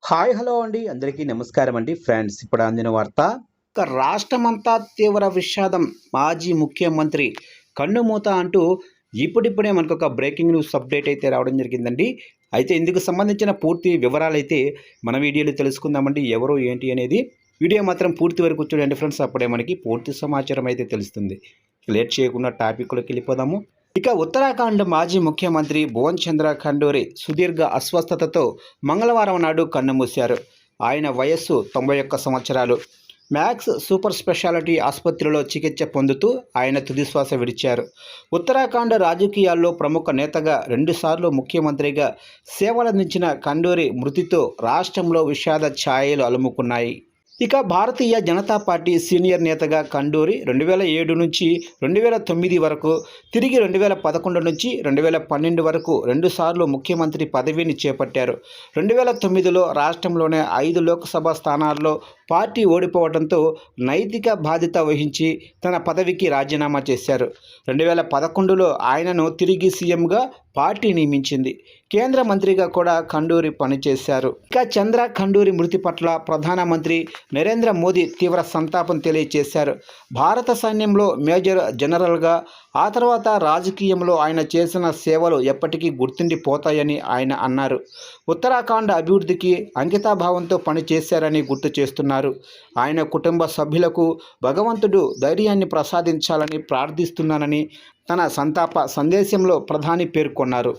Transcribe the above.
Hi hello అండి అందరికీ నమస్కారం అండి ఫ్రెండ్స్. ఇప్పుడు అందిన వార్త, రాష్ట్రమంతా తీవ్ర విషాదం, మాజీ ముఖ్యమంత్రి కన్నుమూత అంటూ ఇప్పుడిప్పుడే మనకు ఒక బ్రేకింగ్ న్యూస్ అప్డేట్ అయితే రావడం జరిగిందండి. అయితే ఇందుకు సంబంధించిన పూర్తి వివరాలు అయితే మన వీడియోలో తెలుసుకుందామండి. ఎవరు ఏంటి అనేది వీడియో మాత్రం పూర్తి వరకు చూడండి ఫ్రెండ్స్. అప్పుడే మనకి పూర్తి సమాచారం అయితే తెలుస్తుంది. లేట్ చేయకుండా టాపిక్లోకి వెళ్ళిపోదాము. ఇక ఉత్తరాఖండ్ మాజీ ముఖ్యమంత్రి భువన్ చంద్ర ఖండూరి సుదీర్ఘ అస్వస్థతతో మంగళవారం నాడు కన్నుమూశారు. ఆయన వయస్సు 91 సంవత్సరాలు. మ్యాక్స్ సూపర్ స్పెషాలిటీ ఆసుపత్రిలో చికిత్స పొందుతూ ఆయన తుదిశ్వాస విడిచారు. ఉత్తరాఖండ్ రాజకీయాల్లో ప్రముఖ నేతగా, రెండుసార్లు ముఖ్యమంత్రిగా సేవలందించిన ఖండూరి మృతితో రాష్ట్రంలో విషాద ఛాయలు అలుముకున్నాయి. ఇక భారతీయ జనతా పార్టీ సీనియర్ నేతగా ఖండూరి 2007 నుంచి 2009 వరకు, తిరిగి 2011 నుంచి 2012 వరకు రెండుసార్లు ముఖ్యమంత్రి పదవిని చేపట్టారు. 2009లో రాష్ట్రంలోనే 5 లోక్సభ స్థానాల్లో పార్టీ ఓడిపోవడంతో నైతిక బాధ్యత వహించి తన పదవికి రాజీనామా చేశారు. 2011లో ఆయనను తిరిగి సీఎంగా పార్టీ నియమించింది. కేంద్ర మంత్రిగా కూడా ఖండూరి పనిచేశారు. ఇక చంద్ర ఖండూరి మృతి పట్ల ప్రధానమంత్రి నరేంద్ర మోదీ తీవ్ర సంతాపం తెలియజేశారు. భారత సైన్యంలో మేజర్ జనరల్గా, ఆ తర్వాత రాజకీయంలో ఆయన చేసిన సేవలు ఎప్పటికీ గుర్తుండిపోతాయని ఆయన అన్నారు. ఉత్తరాఖండ్ అభివృద్ధికి అంకితాభావంతో పనిచేశారని గుర్తు చేస్తున్నారు. ఆయన కుటుంబ సభ్యులకు భగవంతుడు ధైర్యాన్ని ప్రసాదించాలని ప్రార్థిస్తున్నానని తన సంతాప సందేశంలో ప్రధాని పేర్కొన్నారు.